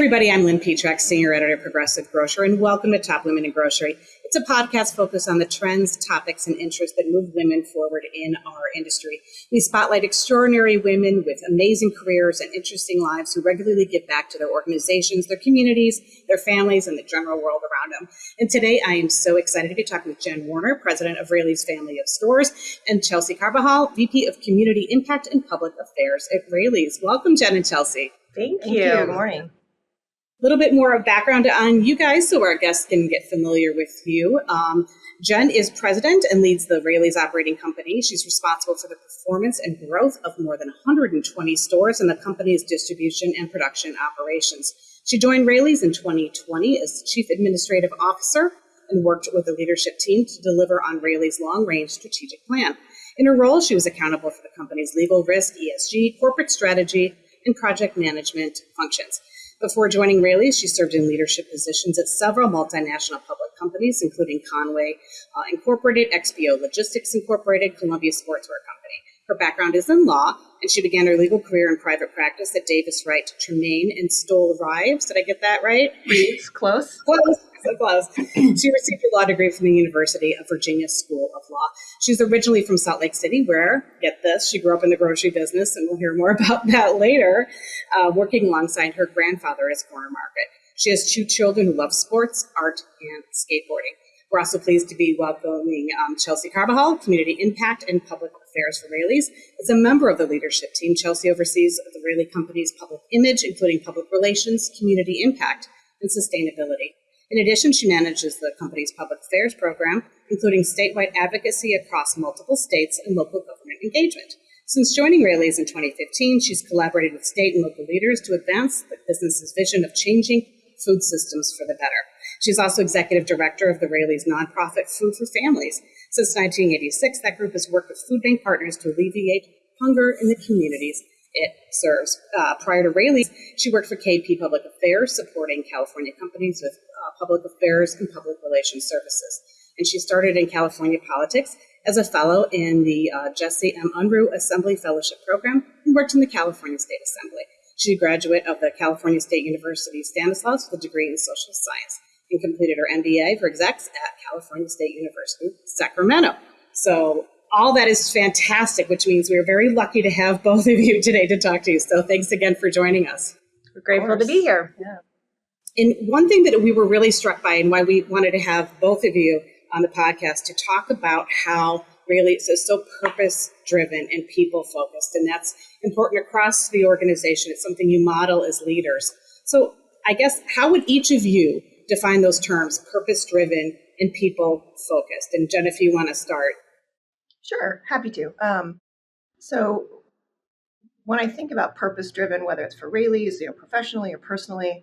everybody. I'm Lynn Petrak, Senior Editor at Progressive Grocer, and welcome to Top Women in Grocery. It's a podcast focused on the trends, topics, and interests that move women forward in our industry. We spotlight extraordinary women with amazing careers and interesting lives who regularly give back to their organizations, their communities, their families, and the general world around them. And today, I am so excited to be talking with Jen Warner, President of Raley's Family of Stores, and Chelsea Carbajal, VP of Community Impact and Public Affairs at Raley's. Welcome, Jen and Chelsea. Thank you. Good morning. A little bit more of background on you guys so our guests can get familiar with you. Jen is president and leads the Raley's operating company. She's responsible for the performance and growth of more than 120 stores in the company's distribution and production operations. She joined Raley's in 2020 as Chief Administrative Officer and worked with the leadership team to deliver on Raley's long-range strategic plan. In her role, she was accountable for the company's legal risk, ESG, corporate strategy, and project management functions. Before joining Raley's, she served in leadership positions at several multinational public companies, including Conway Incorporated, XPO Logistics Incorporated, Columbia Sportswear Company. Her background is in law, and she began her legal career in private practice at Davis Wright Tremaine and Stoll Rives. Did I get that right? It's close. So close. She received her law degree from the University of Virginia School of Law. She's originally from Salt Lake City, where, get this, she grew up in the grocery business, and we'll hear more about that later, working alongside her grandfather as corner market. She has 2 children who love sports, art, and skateboarding. We're also pleased to be welcoming Chelsea Carbajal, Community Impact and Public Affairs for Raley's. As a member of the leadership team, Chelsea oversees the Raley Company's public image, including public relations, community impact, and sustainability. In addition, she manages the company's public affairs program, including statewide advocacy across multiple states and local government engagement. Since joining Raley's in 2015, she's collaborated with state and local leaders to advance the business's vision of changing food systems for the better. She's also executive director of the Raley's nonprofit Food for Families. Since 1986, that group has worked with food bank partners to alleviate hunger in the communities it serves. Prior to Raley's, she worked for KP Public Affairs, supporting California companies with public affairs and public relations services. And she started in California politics as a fellow in the Jesse M. Unruh Assembly Fellowship Program and worked in the California State Assembly. She's a graduate of the California State University Stanislaus with a degree in social science and completed her MBA for execs at California State University, Sacramento. So all that is fantastic, which means we're very lucky to have both of you today to talk to you. So thanks again for joining us. We're grateful to be here. Yeah. And one thing that we were really struck by and why we wanted to have both of you on the podcast to talk about how Raley's is so purpose-driven and people-focused, and that's important across the organization. It's something you model as leaders. So I guess, how would each of you define those terms, purpose-driven and people-focused? And Jen, if you want to start. Sure, happy to. So when I think about purpose-driven, whether it's for Raley's, professionally or personally,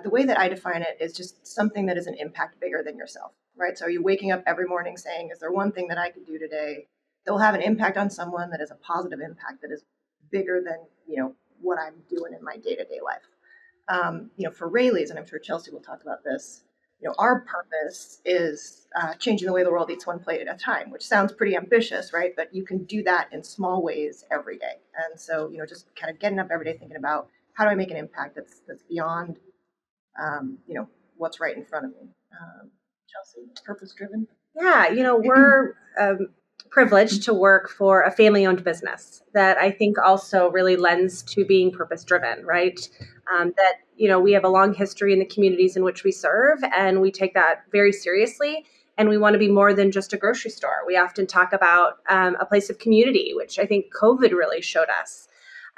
the way that I define it is just something that is an impact bigger than yourself, right? So are you waking up every morning saying, is there one thing that I could do today that will have an impact on someone that is a positive impact that is bigger than, what I'm doing in my day-to-day life? For Raley's, and I'm sure Chelsea will talk about this, our purpose is changing the way the world eats one plate at a time, which sounds pretty ambitious, right? But you can do that in small ways every day. And so, just kind of getting up every day thinking about how do I make an impact that's beyond what's right in front of me. Chelsea, purpose-driven? Yeah, we're privileged to work for a family-owned business that I think also really lends to being purpose-driven, right? We have a long history in the communities in which we serve, and we take that very seriously. And we want to be more than just a grocery store. We often talk about a place of community, which I think COVID really showed us.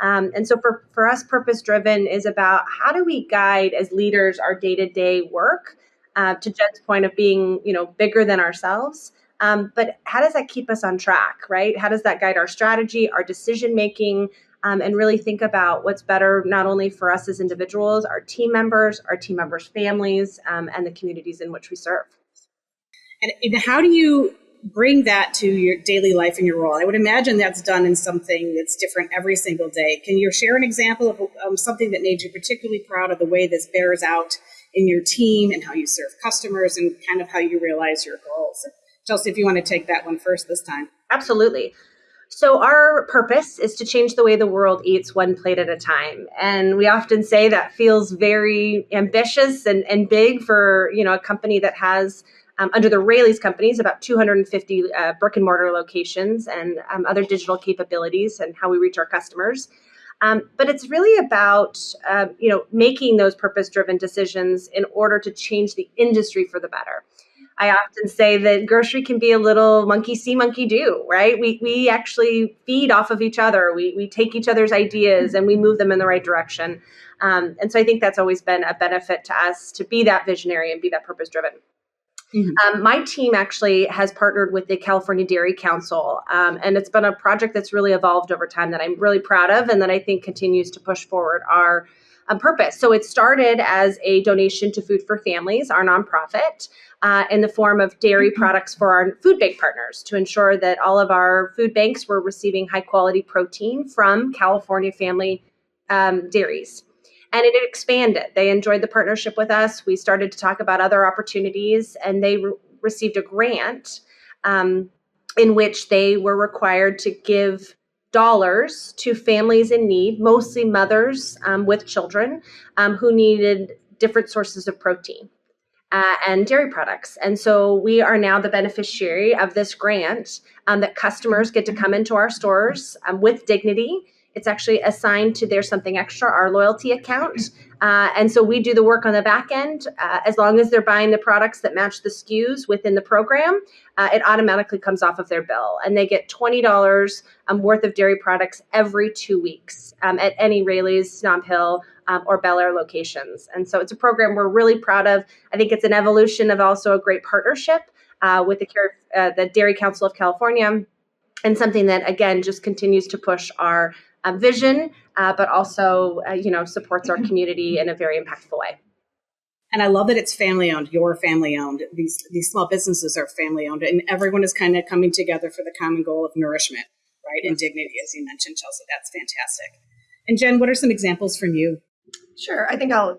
And so for us, purpose-driven is about how do we guide as leaders our day-to-day work, to Jen's point of being, bigger than ourselves. But how does that keep us on track, right? How does that guide our strategy, our decision-making, and really think about what's better not only for us as individuals, our team members' families, and the communities in which we serve. And how do you bring that to your daily life and your role? I would imagine that's done in something that's different every single day. Can you share an example of something that made you particularly proud of the way this bears out in your team and how you serve customers and kind of how you realize your goals? Chelsea, if you want to take that one first this time. Absolutely. So our purpose is to change the way the world eats one plate at a time. And we often say that feels very ambitious and big for, a company that has under the Raley's companies, about 250 brick and mortar locations and other digital capabilities and how we reach our customers. But it's really about, making those purpose-driven decisions in order to change the industry for the better. I often say that grocery can be a little monkey see, monkey do, right? We actually feed off of each other. We take each other's ideas and we move them in the right direction. And so I think that's always been a benefit to us to be that visionary and be that purpose-driven. My team actually has partnered with the California Dairy Council, and it's been a project that's really evolved over time that I'm really proud of and that I think continues to push forward our purpose. So it started as a donation to Food for Families, our nonprofit, in the form of dairy products for our food bank partners to ensure that all of our food banks were receiving high quality protein from California family dairies. And it expanded. They enjoyed the partnership with us. We started to talk about other opportunities, and they received a grant in which they were required to give dollars to families in need, mostly mothers with children who needed different sources of protein and dairy products. And so we are now the beneficiary of this grant that customers get to come into our stores with dignity. It's actually assigned to their Something Extra, our loyalty account. And so we do the work on the back end. As long as they're buying the products that match the SKUs within the program, it automatically comes off of their bill. And they get $20 worth of dairy products every 2 weeks at any Raley's, Snob Hill, or Bel Air locations. And so it's a program we're really proud of. I think it's an evolution of also a great partnership with the Dairy Council of California, and something that, again, just continues to push our vision, but also, supports our community in a very impactful way. And I love that it's family owned. You're family owned. These small businesses are family owned, and everyone is kind of coming together for the common goal of nourishment, right? And dignity, as you mentioned, Chelsea. That's fantastic. And Jen, what are some examples from you? Sure. I think I'll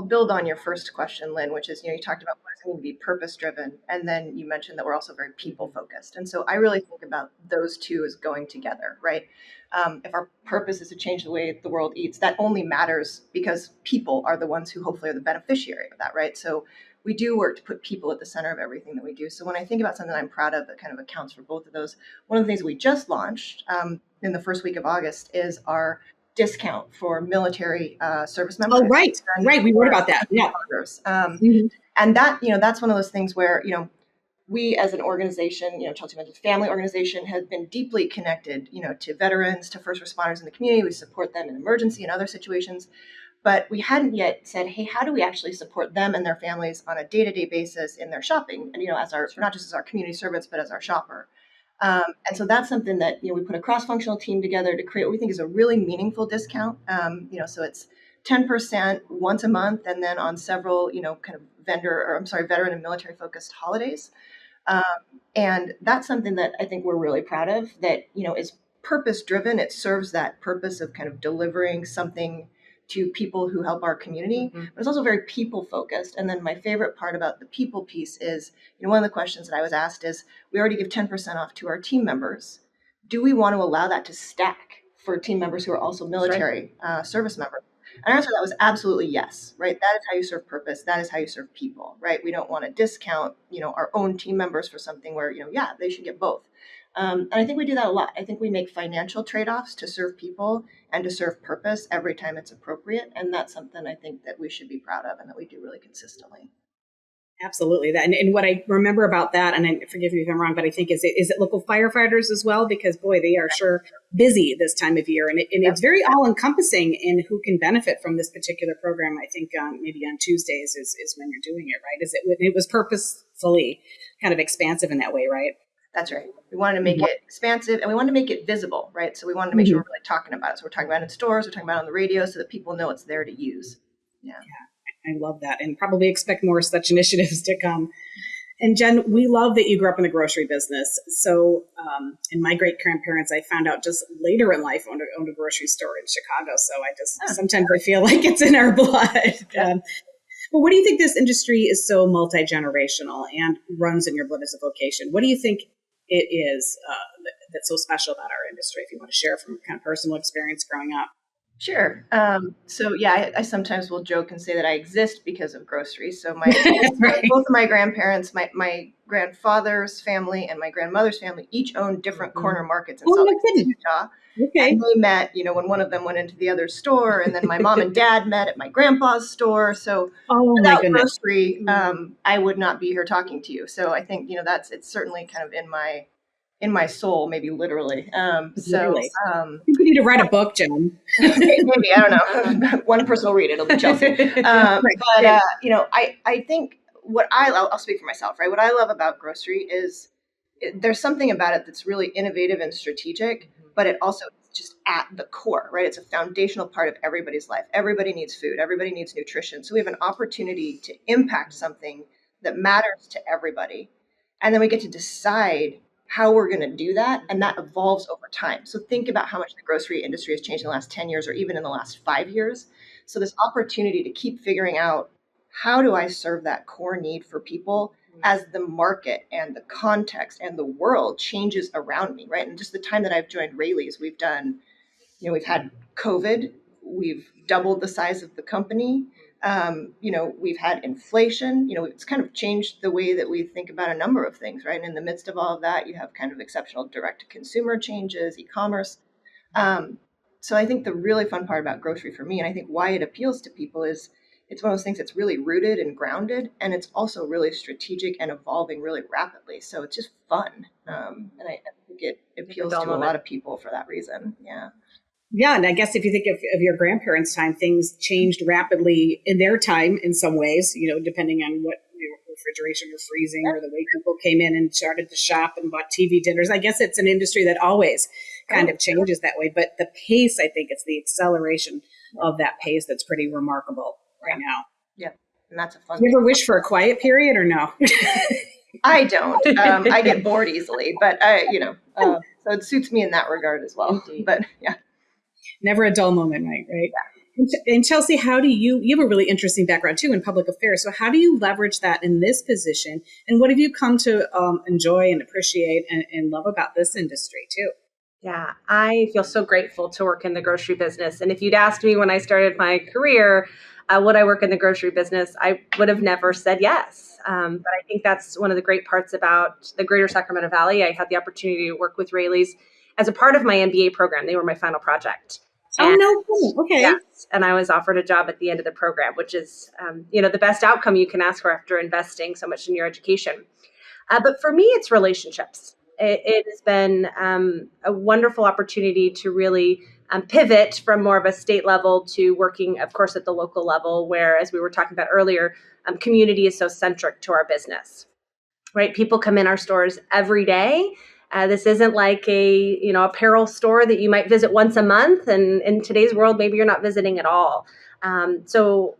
build on your first question, Lynn, which is, you talked about what does it mean to be purpose driven. And then you mentioned that we're also very people focused. And so I really think about those two as going together, right? If our purpose is to change the way the world eats, that only matters because people are the ones who hopefully are the beneficiary of that, right? So we do work to put people at the center of everything that we do. So when I think about something I'm proud of that kind of accounts for both of those, one of the things we just launched in the first week of August is our discount for military service members. Oh, right. We wrote about that. Yeah. And that, that's one of those things where, we as an organization, Chelsea mentioned family organization, has been deeply connected, to veterans, to first responders in the community. We support them in emergency and other situations. But we hadn't yet said, hey, how do we actually support them and their families on a day-to-day basis in their shopping? And, as our, not just as our community servants, but as our shopper. And so that's something that, we put a cross-functional team together to create what we think is a really meaningful discount. So it's 10% once a month, and then on several, kind of veteran and military focused holidays. And that's something that I think we're really proud of, that, is purpose driven. It serves that purpose of kind of delivering something to people who help our community, but it's also very people focused. And then my favorite part about the people piece is, one of the questions that I was asked is, we already give 10% off to our team members. Do we want to allow that to stack for team members who are also military service members? And our answer to that was absolutely yes, right? That is how you serve purpose. That is how you serve people, right? We don't want to discount, our own team members for something where, they should get both. And I think we do that a lot. I think we make financial trade-offs to serve people and to serve purpose every time it's appropriate. And that's something I think that we should be proud of and that we do really consistently. Absolutely. And what I remember about that, and forgive me if I'm wrong, but I think is it local firefighters as well? Because boy, they are sure busy this time of year. And it's very all encompassing in who can benefit from this particular program. I think maybe on Tuesdays is when you're doing it, right? It was purposefully kind of expansive in that way, right? That's right. We wanted to make it expansive and we wanted to make it visible, right? So we wanted to make sure we're really talking about it. So we're talking about it in stores, we're talking about it on the radio so that people know it's there to use. Yeah. I love that, and probably expect more such initiatives to come. And Jen, we love that you grew up in the grocery business. So, and my great grandparents, I found out just later in life, owned a grocery store in Chicago. So sometimes I feel like it's in our blood. Well, what do you think this industry is so multi-generational and runs in your blood as a vocation? What do you think it is that's so special about our industry, if you want to share from kind of personal experience growing up. Sure. I sometimes will joke and say that I exist because of groceries. So Right. both of my grandparents, my grandfather's family and my grandmother's family each owned different corner markets in Salt No Lake City, kidding. Utah. Okay. And they met, when one of them went into the other store, and then my mom and dad met at my grandpa's store. So Oh my without goodness. grocery, I would not be here talking to you. So I think, it's certainly kind of in my soul, maybe literally. Literally. You need to write a book, Jen. Maybe, I don't know. One person will read it. It'll be Chelsea. I think I'll speak for myself, right? What I love about grocery is there's something about it that's really innovative and strategic, but it also is just at the core, right? It's a foundational part of everybody's life. Everybody needs food. Everybody needs nutrition. So we have an opportunity to impact something that matters to everybody. And then we get to decide how we're going to do that. And that evolves over time. So think about how much the grocery industry has changed in the last 10 years or even in the last 5 years. So this opportunity to keep figuring out, how do I serve that core need for people as the market and the context and the world changes around me, right? And just the time that I've joined Raley's, we've done, we've had COVID, we've doubled the size of the company. We've had inflation, it's kind of changed the way that we think about a number of things, right? And in the midst of all of that, you have kind of exceptional direct to consumer changes, e-commerce. So I think the really fun part about grocery for me, and I think why it appeals to people, is it's one of those things that's really rooted and grounded, and it's also really strategic and evolving really rapidly. So it's just fun. And I think it appeals to a lot of people for that reason. Yeah. Yeah, and I guess if you think of your grandparents' time, things changed rapidly in their time in some ways, depending on what refrigeration or freezing or the way people came in and started to shop and bought TV dinners. I guess it's an industry that always kind of changes that way. But the pace, I think it's the acceleration of that pace that's pretty remarkable right now. Yeah, and that's a fun thing. You ever wish for a quiet period or no? I don't. I get bored easily, but so it suits me in that regard as well. Indeed. But yeah. Never a dull moment, right? Yeah. And Chelsea, how do you have a really interesting background too in public affairs. So how do you leverage that in this position? And what have you come to enjoy and appreciate and love about this industry too? Yeah, I feel so grateful to work in the grocery business. And if you'd asked me when I started my career, would I work in the grocery business, I would have never said yes. But I think that's one of the great parts about the greater Sacramento Valley. I had the opportunity to work with Raley's as a part of my MBA program. They were my final project. And, no, okay. Yes, and I was offered a job at the end of the program, which is, the best outcome you can ask for after investing so much in your education. But for me, it's relationships. It has been a wonderful opportunity to really pivot from more of a state level to working, of course, at the local level, where, as we were talking about earlier, community is so centric to our business, right? People come in our stores every day. This isn't like a apparel store that you might visit once a month, and in today's world, maybe you're not visiting at all. So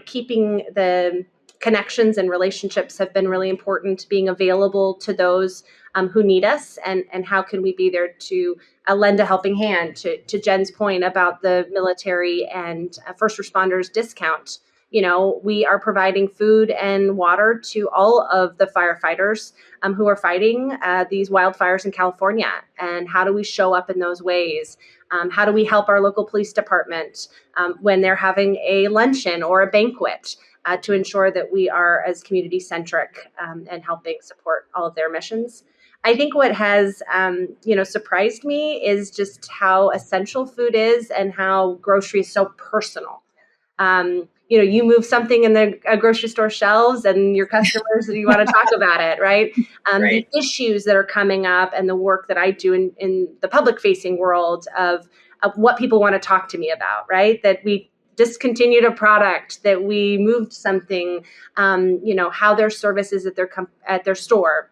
keeping the connections and relationships have been really important. Being available to those who need us, and how can we be there to lend a helping hand. To Jen's point about the military and first responders discount. We are providing food and water to all of the firefighters who are fighting these wildfires in California. And how do we show up in those ways? How do we help our local police department when they're having a luncheon or a banquet to ensure that we are as community centric and helping support all of their missions? I think what has, surprised me is just how essential food is and how grocery is so personal. You move something in the grocery store shelves and your customers, you want to talk about it, right? Right. The issues that are coming up and the work that I do in the public facing world of what people want to talk to me about, right? That we discontinued a product, that we moved something, how their service is at their store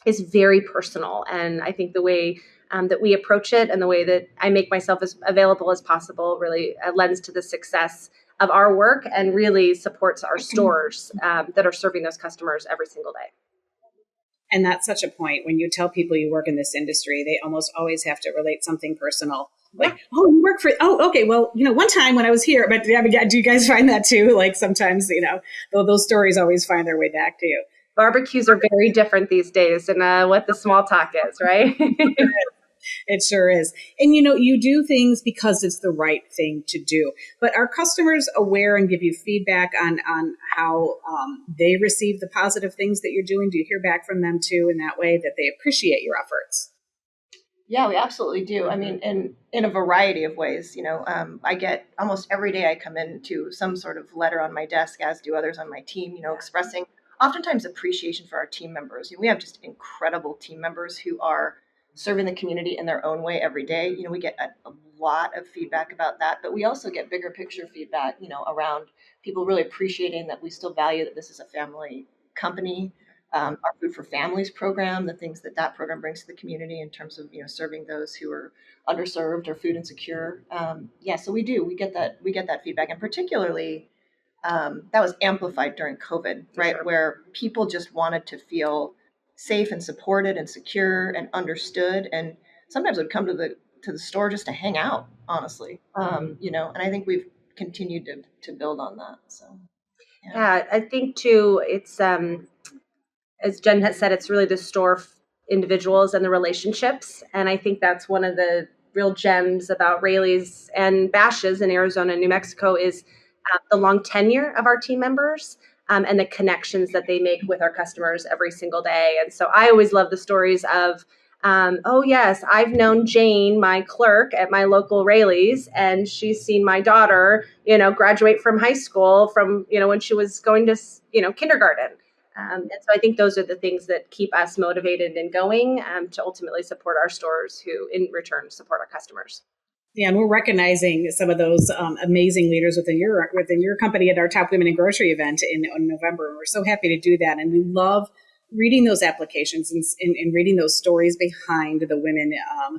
is very personal. And I think the way that we approach it and the way that I make myself as available as possible really lends to the success of our work and really supports our stores that are serving those customers every single day. And that's such a point. When you tell people you work in this industry, they almost always have to relate something personal. Like, oh, you work for, okay, well, one time when I was here, but do you guys find that too? Like sometimes, those stories always find their way back to you. Barbecues are very different these days and what the small talk is, right? It sure is. And you do things because it's the right thing to do. But are customers aware and give you feedback on how they receive the positive things that you're doing? Do you hear back from them too in that way that they appreciate your efforts? Yeah, we absolutely do. I mean, in a variety of ways. I get almost every day I come into some sort of letter on my desk, as do others on my team. Expressing oftentimes appreciation for our team members. We have just incredible team members who are serving the community in their own way every day. We get a lot of feedback about that, but we also get bigger picture feedback. Around people really appreciating that we still value that this is a family company. Our Food for Families program, the things that program brings to the community in terms of serving those who are underserved or food insecure. So we get that feedback, and particularly that was amplified during COVID, right, sure, where people just wanted to feel safe and supported and secure and understood, and sometimes would come to the store just to hang out, honestly. And I think we've continued to build on that. So yeah, I think too, it's as Jen has said, it's really the store individuals and the relationships. And I think that's one of the real gems about Raley's and Bash's in Arizona and New Mexico is the long tenure of our team members and the connections that they make with our customers every single day. And so I always love the stories of, oh yes, I've known Jane, my clerk at my local Raley's, and she's seen my daughter, graduate from high school from, when she was going to, kindergarten. And so I think those are the things that keep us motivated and going to ultimately support our stores who in return support our customers. Yeah, and we're recognizing some of those amazing leaders within your company at our Top Women in Grocery event in November. We're so happy to do that. And we love reading those applications and reading those stories behind the women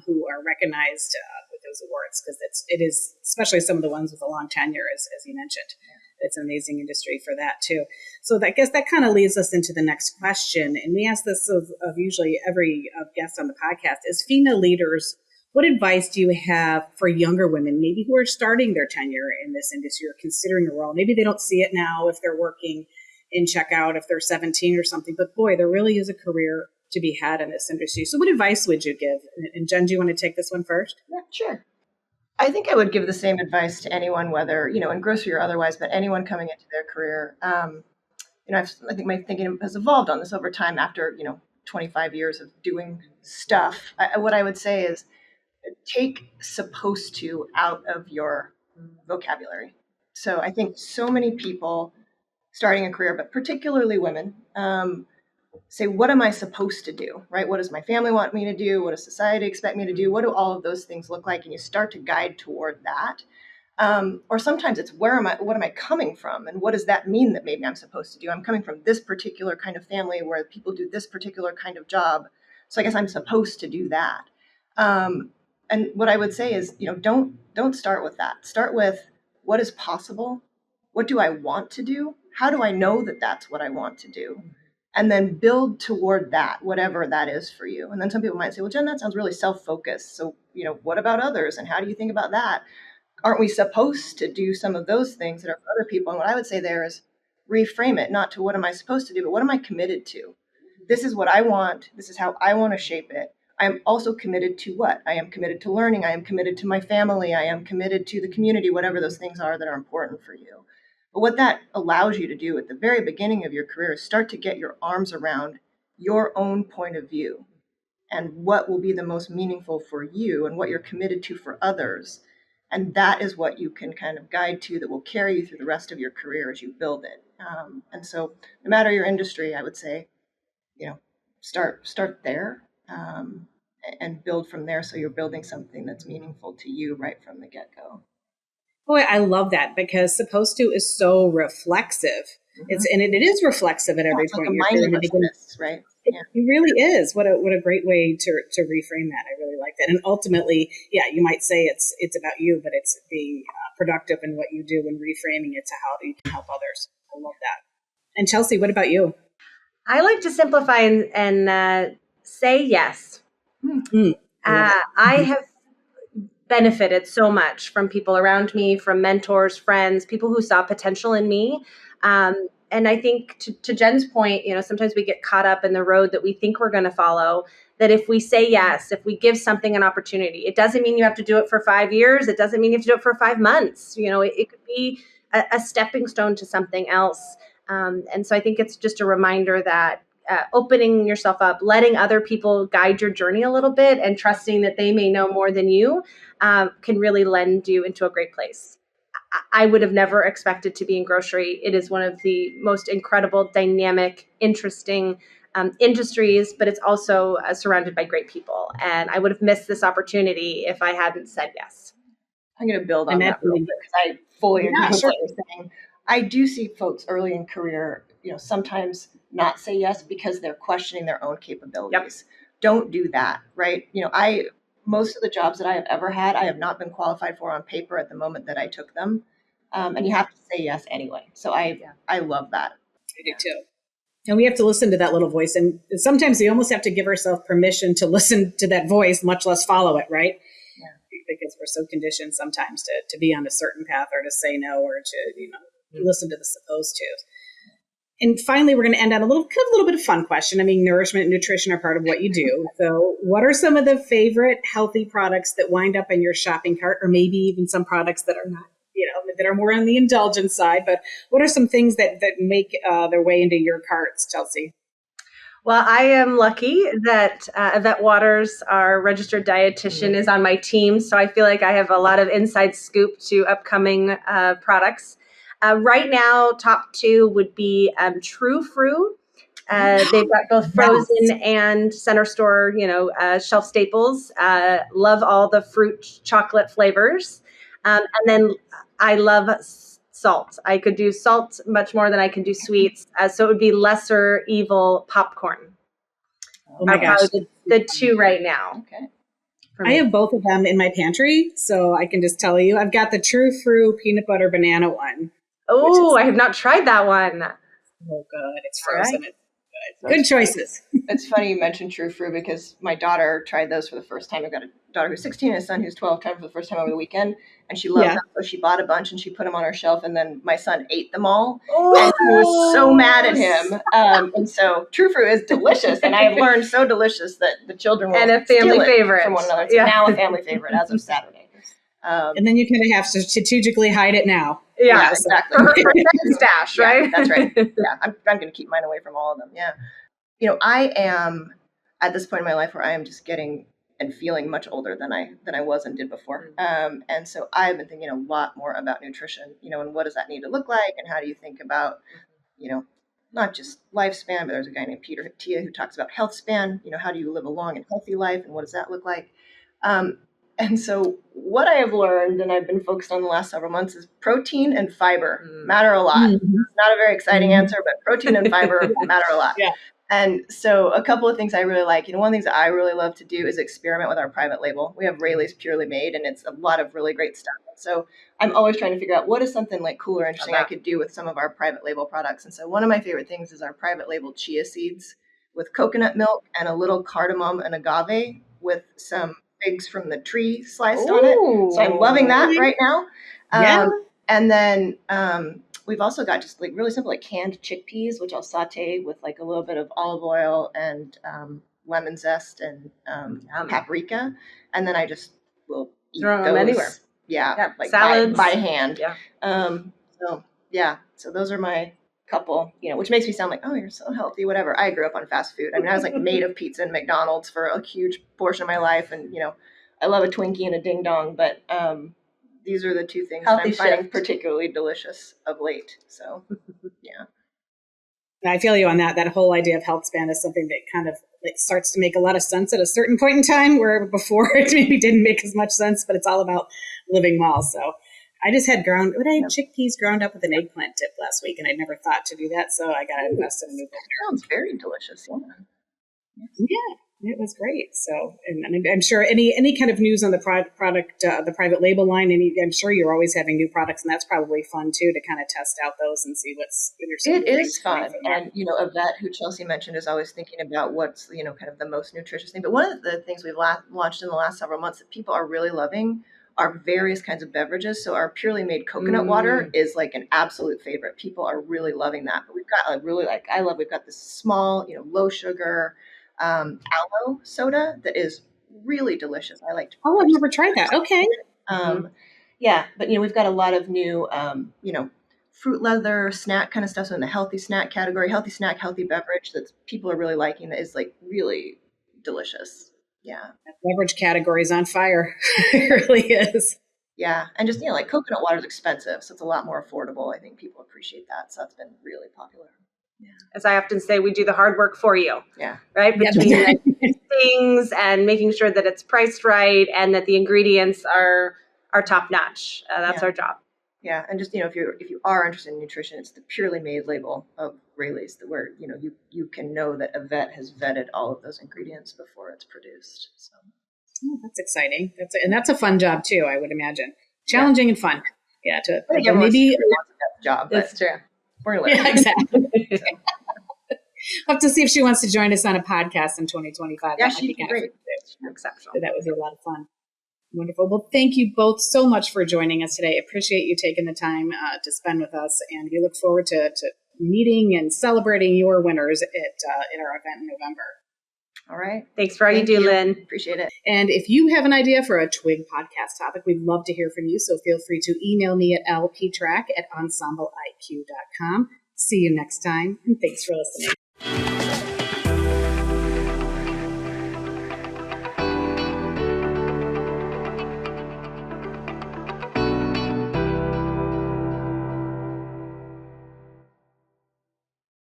who are recognized with those awards, because it is, especially some of the ones with a long tenure, as you mentioned. It's an amazing industry for that too. So I guess that kind of leads us into the next question. And we ask this of usually every guest on the podcast. As female leaders, what advice do you have for younger women, maybe who are starting their tenure in this industry or considering a role? Maybe they don't see it now if they're working in checkout, if they're 17 or something, but boy, there really is a career to be had in this industry. So what advice would you give? And Jen, do you want to take this one first? Yeah, sure. I think I would give the same advice to anyone, whether, in grocery or otherwise, but anyone coming into their career. I think my thinking has evolved on this over time after, 25 years of doing stuff. What I would say is take supposed to out of your vocabulary. So I think so many people starting a career, but particularly women, say, what am I supposed to do, right? What does my family want me to do? What does society expect me to do? What do all of those things look like? And you start to guide toward that. Or sometimes it's what am I coming from? And what does that mean that maybe I'm supposed to do? I'm coming from this particular kind of family where people do this particular kind of job. So I guess I'm supposed to do that. And what I would say is, don't start with that. Start with what is possible. What do I want to do? How do I know that that's what I want to do? And then build toward that, whatever that is for you. And then some people might say, well, Jen, that sounds really self-focused. So, what about others? And how do you think about that? Aren't we supposed to do some of those things that are for other people? And what I would say there is reframe it, not to what am I supposed to do, but what am I committed to? This is what I want. This is how I want to shape it. I am also committed to what? I am committed to learning. I am committed to my family. I am committed to the community, whatever those things are that are important for you. But what that allows you to do at the very beginning of your career is start to get your arms around your own point of view and what will be the most meaningful for you and what you're committed to for others. And that is what you can kind of guide to that will carry you through the rest of your career as you build it. And so no matter your industry, I would say, start there and build from there. So you're building something that's meaningful to you right from the get-go. Boy, I love that, because supposed to is so reflexive. Mm-hmm. It is reflexive at every point. Like a mindlessness, right? Yeah. It really is. What a great way to reframe that. I really like that. And ultimately, yeah, you might say it's about you, but it's being productive in what you do and reframing it to how you can help others. I love that. And Chelsea, what about you? I like to simplify and say yes. I have benefited so much from people around me, from mentors, friends, people who saw potential in me. And I think to Jen's point, sometimes we get caught up in the road that we think we're going to follow, that if we say yes, if we give something an opportunity, it doesn't mean you have to do it for 5 years. It doesn't mean you have to do it for 5 months. It could be a stepping stone to something else. And so I think it's just a reminder that opening yourself up, letting other people guide your journey a little bit, and trusting that they may know more than you can really lend you into a great place. I would have never expected to be in grocery. It is one of the most incredible, dynamic, interesting industries, but it's also surrounded by great people. And I would have missed this opportunity if I hadn't said yes. I'm going to build on that real quick because I fully agree with what you're saying. I do see folks early in career, sometimes not say yes because they're questioning their own capabilities. Yep. Don't do that, right? Most of the jobs that I have ever had, I have not been qualified for on paper at the moment that I took them. And you have to say yes anyway. So I love that. I do too. And we have to listen to that little voice. And sometimes we almost have to give ourselves permission to listen to that voice, much less follow it, right? Yeah. Because we're so conditioned sometimes to be on a certain path or to say no or to, listen to the supposed to. And finally, we're going to end on a little bit of fun question. I mean, nourishment and nutrition are part of what you do. So what are some of the favorite healthy products that wind up in your shopping cart, or maybe even some products that are not, that are more on the indulgent side? But what are some things that make their way into your carts, Chelsea? Well, I am lucky that Yvette Waters, our registered dietitian, is on my team. So I feel like I have a lot of inside scoop to upcoming products. Right now, top 2 would be True Fruit. They've got both frozen and center store, shelf staples. Love all the fruit chocolate flavors. And then I love salt. I could do salt much more than I can do sweets. So it would be lesser evil popcorn. Oh my gosh. The 2 right now. Okay. I have both of them in my pantry, so I can just tell you. I've got the True Fruit peanut butter banana one. Oh, I have not tried that one. Oh, good. It's frozen. Right. Good choices. It's funny you mentioned True Fruit because my daughter tried those for the first time. I've got a daughter who's 16 and a son who's 12, tried for the first time over the weekend, and she loved them. So she bought a bunch and she put them on her shelf, and then my son ate them all. Oh, and he was so mad at him. And so True Fruit is delicious, and I have learned so delicious that the children will and a family steal it favorite from one another. It's now a family favorite as of Saturday. And then you kind of have to strategically hide it now. Yeah, exactly. For stash, right? Yeah, that's right. Yeah, I'm going to keep mine away from all of them. Yeah. I am at this point in my life where I am just getting and feeling much older than I was and did before. And so I've been thinking a lot more about nutrition, and what does that need to look like, and how do you think about, not just lifespan, but there's a guy named Peter Tia who talks about health span. How do you live a long and healthy life, and what does that look like? And so what I have learned, and I've been focused on the last several months, is protein and fiber matter a lot. It's not a very exciting answer, but protein and fiber matter a lot. Yeah. And so a couple of things I really like. One of the things that I really love to do is experiment with our private label. We have Raley's Purely Made, and it's a lot of really great stuff. So I'm always trying to figure out what is something like cool or interesting I could do with some of our private label products. And so one of my favorite things is our private label chia seeds with coconut milk and a little cardamom and agave with some figs from the tree sliced on it. So I'm loving that right now. And then we've also got just like really simple, like canned chickpeas, which I'll saute with like a little bit of olive oil and lemon zest and paprika. And then I just will eat throw them anywhere. Yeah, like salads by hand. Yeah. So those are my couple, which makes me sound like, oh, you're so healthy, whatever. I grew up on fast food. I mean, I was like made of pizza and McDonald's for a huge portion of my life. And, I love a Twinkie and a ding dong, but these are the 2 things that I'm finding particularly delicious of late. So, yeah. I feel you on that. That whole idea of health span is something that kind of starts to make a lot of sense at a certain point in time, where before it maybe didn't make as much sense, but it's all about living well. So I just had chickpeas ground up with an eggplant dip last week, and I'd never thought to do that. So I got to invest in a new blender. Sounds very delicious. Yeah, it was great. So, and I'm sure any kind of news on the product, the private label line, I'm sure you're always having new products, and that's probably fun too, to kind of test out those and see what's. It is fun, and Yvette, who Chelsea mentioned, is always thinking about what's kind of the most nutritious thing. But one of the things we've launched in the last several months that people are really loving our various kinds of beverages. So our purely made coconut water is like an absolute favorite. People are really loving that. But we've got we've got this small, low sugar aloe soda that is really delicious. I like to. Oh, I've never tried that. Okay. Yeah, but we've got a lot of new, fruit leather snack kind of stuff. So in the healthy snack category, healthy snack, healthy beverage that people are really liking, that is like really delicious. Yeah. That beverage category is on fire. It really is. Yeah. And just, like coconut water is expensive. So it's a lot more affordable. I think people appreciate that. So that's been really popular. Yeah. As I often say, we do the hard work for you. Yeah. Right? Between the things and making sure that it's priced right and that the ingredients are top notch. That's our job. Yeah, and just if you are interested in nutrition, it's the Purely Made label of Raley's, where you can know that a vet has vetted all of those ingredients before it's produced. So that's exciting. That's a fun job too, I would imagine. Challenging and fun. Yeah, I think maybe wants a job. That's true. We're gonna learn. Yeah, exactly. I'll have to see if she wants to join us on a podcast in 2025. Yeah, that might be kind great. Exceptional. That would be a lot of fun. Wonderful. Well, thank you both so much for joining us today. Appreciate you taking the time to spend with us, and we look forward to meeting and celebrating your winners at our event in November. All right. Thanks for all you do, Lynn. Appreciate it. And if you have an idea for a Twig podcast topic, we'd love to hear from you. So feel free to email me at lptrack@ensembleiq.com. See you next time, and thanks for listening.